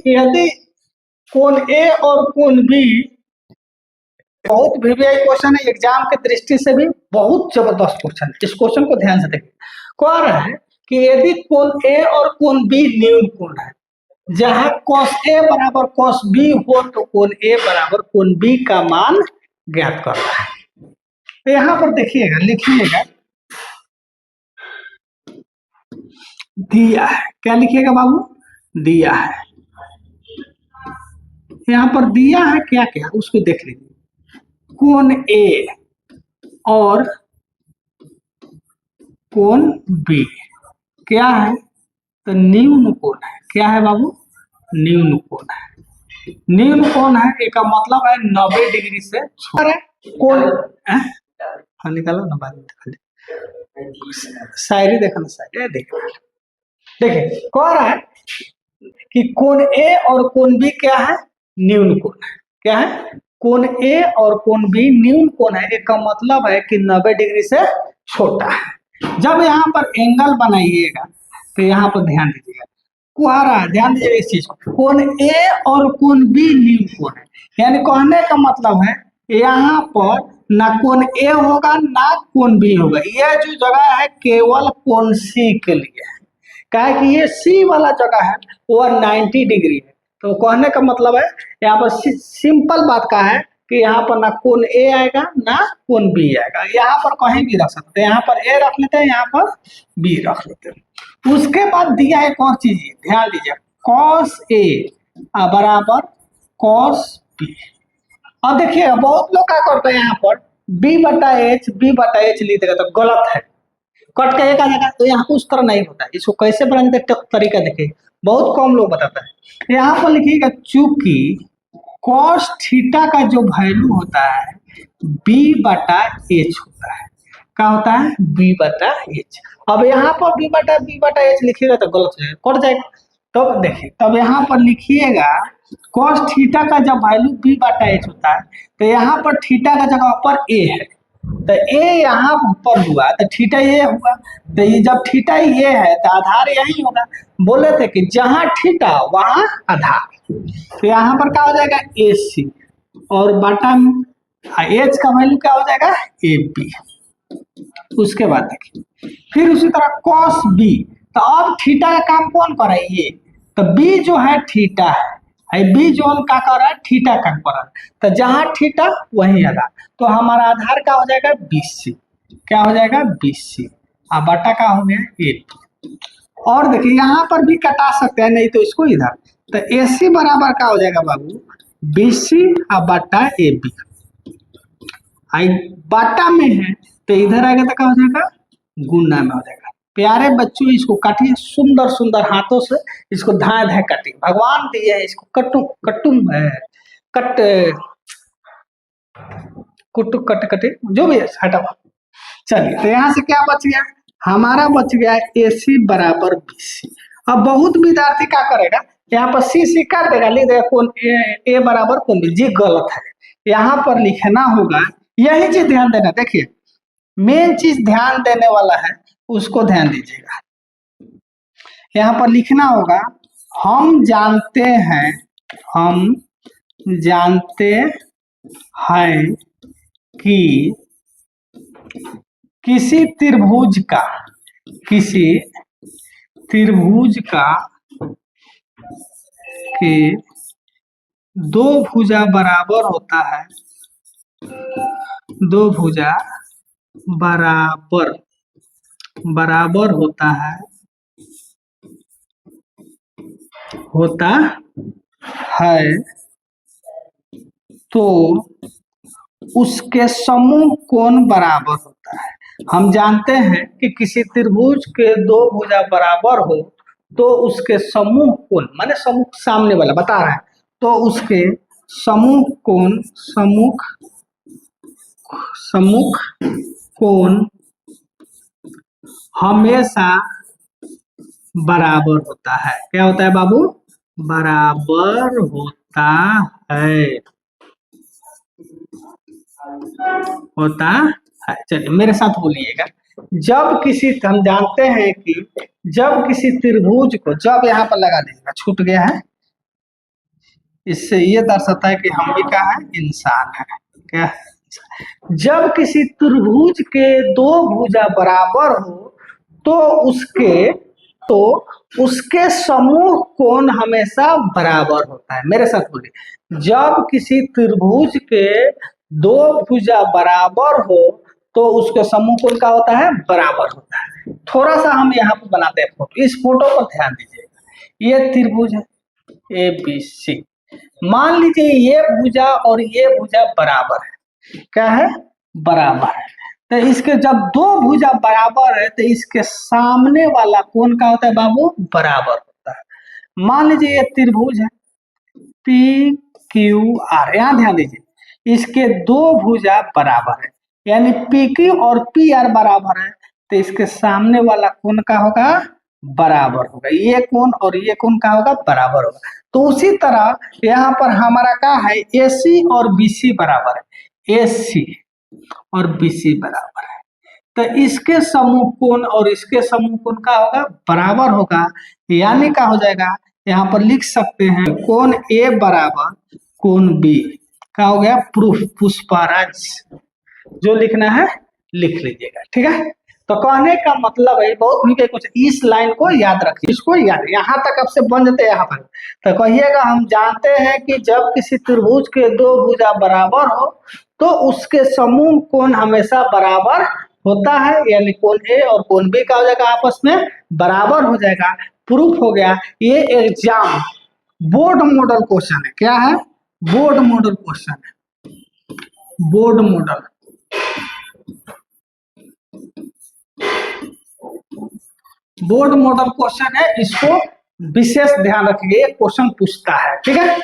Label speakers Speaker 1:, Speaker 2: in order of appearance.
Speaker 1: यदि कोण ए और कोण बी, बहुत वीवीआई क्वेश्चन है, एग्जाम के दृष्टि से भी बहुत जबरदस्त क्वेश्चन है। इस क्वेश्चन को ध्यान से देखिए। कह रहा है कि यदि कोण ए और कोण बी न्यून कोण है, जहां cos ए बराबर cos बी हो तो कोण ए बराबर कोण बी का मान ज्ञात कर रहा है। तो यहां पर देखिएगा, लिखिएगा, दिया है, क्या लिखिएगा बाबू, दिया है। यहाँ पर दिया है क्या क्या, उसको देख लीजिए। कोण ए और कोण बी क्या है, तो न्यून कोण है। क्या है बाबू, न्यून कोण है। न्यून कोण है, एक का मतलब है 90 डिग्री से छोटा है। कोण हाँ निकालो ना, बाद में शायरी देखा ना, शायरी देखिए कह रहा है कि कोण ए और कोण बी क्या है, न्यून कोण है। क्या है, कोण ए और कोण बी न्यून कोण है, एक का मतलब है कि 90 डिग्री से छोटा है। जब यहाँ पर एंगल बनाइएगा तो यहाँ पर ध्यान दीजिएगा, कुहारा ध्यान दीजिएगा इस चीज को, कोण ए और कोण बी न्यून कोण है, यानी कहने का मतलब है यहाँ पर ना कोण ए होगा ना कोण बी होगा। यह जो जगह है केवल कोण सी के लिए है, क्या कि ये सी वाला जगह है वो 90 डिग्री है। तो कहने का मतलब है यहाँ पर सिंपल बात का है कि यहाँ पर ना कोण ए आएगा ना कोण बी आएगा। यहाँ पर कहीं भी रख सकते हैं, यहाँ पर ए रख लेते हैं, यहाँ पर बी रख लेते हैं। उसके बाद दिया एक और चीज, ध्यान दीजिए, cos ए बराबर cos बी। अब देखिए बहुत लोग क्या करते हैं, यहाँ पर b/h लिख देगा तो गलत है, कट के एक आ जाएगा। तो यहाँ उस तरह नहीं होता है, इसको कैसे बनाने का तरीका देखिए, बहुत कम लोग बताता है। यहाँ पर लिखिएगा, चूंकि cos थीटा का जो वैल्यू होता है b/h होता है। क्या होता है, b/h। अब यहाँ पर b/h लिखिएगा तो गलत हो जाएगा, कट जाएगा। तो देखिए, तब यहाँ पर लिखिएगा cos थीटा का जब वैल्यू b/h होता है तो यहाँ पर थीटा का जगह पर a है, तो ए यहाँ पर हुआ तो थीटा ये हुआ। तो ये जब थीटा ये है तो आधार यही होगा। बोले थे कि जहां थीटा वहां आधार, तो यहाँ पर क्या हो जाएगा, ए सी, और बटा एच का वैल्यू क्या हो जाएगा, ए बी। उसके बाद देखिए फिर उसी तरह cos बी, तो अब थीटा का काम कौन कर रहा है, ये तो बी जो है थीटा है, बी जो हम क्या कर रहा है, थीटा का कर रहा है। तो जहां थीटा वहीं आधार, तो हमारा आधार क्या हो जाएगा, BC। क्या हो जाएगा, BC, और बटा का हो गया ए। और देखिए यहाँ पर भी कटा सकते हैं, नहीं तो इसको इधर, तो AC बराबर क्या हो जाएगा बाबू, BC और बटा AB। आई बाटा में है तो इधर आएगा तो क्या हो जाएगा, गुना में हो जाएगा। प्यारे बच्चों, इसको काटिए सुंदर सुंदर हाथों से, इसको धाए धाए काटिए, भगवान दिए है इसको, कट्टुम है, कट कुटु कट कटे जो भी है हटा। चलिए, तो यहाँ से क्या बच गया, हमारा बच गया AC बराबर BC। अब बहुत विद्यार्थी क्या करेगा, यहाँ पर C कर देगा, लिख देगा कौन ए बराबर कौन बी, जी गलत है। यहाँ पर लिखना होगा, यही चीज ध्यान देना। देखिए मेन चीज ध्यान देने वाला है, उसको ध्यान दीजिएगा। यहाँ पर लिखना होगा, हम जानते हैं कि किसी त्रिभुज का के दो भुजा बराबर होता है, दो भुजा बराबर होता है तो उसके समूह कोण बराबर होता है। हम जानते हैं कि किसी त्रिभुज के दो भुजा बराबर हो तो उसके समूह कोण, माने समूह सामने वाला बता रहा है, तो उसके समूह कोण हमेशा बराबर होता है। क्या होता है बाबू, बराबर होता है, चलिए मेरे साथ बोलिएगा, जब किसी, हम जानते हैं कि जब किसी त्रिभुज को, जब यहाँ पर लगा दीजिएगा, छूट गया है, इससे ये दर्शाता है कि हम भी क्या है, इंसान है। क्या है? जब किसी त्रिभुज के दो भुजा बराबर हो तो उसके तो उसके समूह कोण हमेशा बराबर होता है। मेरे साथ बोलिए, जब किसी त्रिभुज के दो भुजा बराबर हो तो उसके समूह कोण का होता है, बराबर होता है। थोड़ा सा हम यहाँ पे बनाते हैं फोटो, इस फोटो पर ध्यान दीजिए। ये त्रिभुज है ए बी सी, मान लीजिए ये भुजा और ये भुजा बराबर है। क्या है, बराबर है। तो इसके जब दो भुजा बराबर है तो इसके सामने वाला कोण का होता है बाबू, बराबर होता है। मान लीजिए ये त्रिभुज है पी क्यू आर, यहाँ ध्यान दीजिए, इसके दो भुजा बराबर है, यानी पी क्यू और पी आर बराबर है, तो इसके सामने वाला कोण का होगा, बराबर होगा। ये कोण और ये कोण का होगा, बराबर होगा। तो उसी तरह यहाँ पर हमारा क्या है, ए सी और बी सी बराबर है, ए सी और बी सी बराबर है। तो इसके समूह कोण और इसके समूह कोण का होगा, बराबर होगा। यानी क्या हो जाएगा, यहाँ पर लिख सकते हैं कोण ए बराबर कोण बी। क्या हो गया, प्रूफ, पुष्पराज। जो लिखना है लिख लीजिएगा, ठीक है। तो कहने का मतलब है, बहुत भी कुछ, इस लाइन को याद रखिए, इसको याद, यहाँ तक आपसे बन जाते यहाँ पर। तो कहिएगा, हम जानते हैं कि जब किसी त्रिभुज के दो भुजा बराबर हो तो उसके समूह कोण हमेशा बराबर होता है, यानी कोण ए और कोण बी का हो जाएगा, आपस में बराबर हो जाएगा। प्रूफ हो गया। ये एग्जाम बोर्ड मॉडल क्वेश्चन है। क्या है, बोर्ड मॉडल क्वेश्चन है, board model, board model question है। इसको विशेष ध्यान रखिए, क्वेश्चन पूछता है, ठीक है।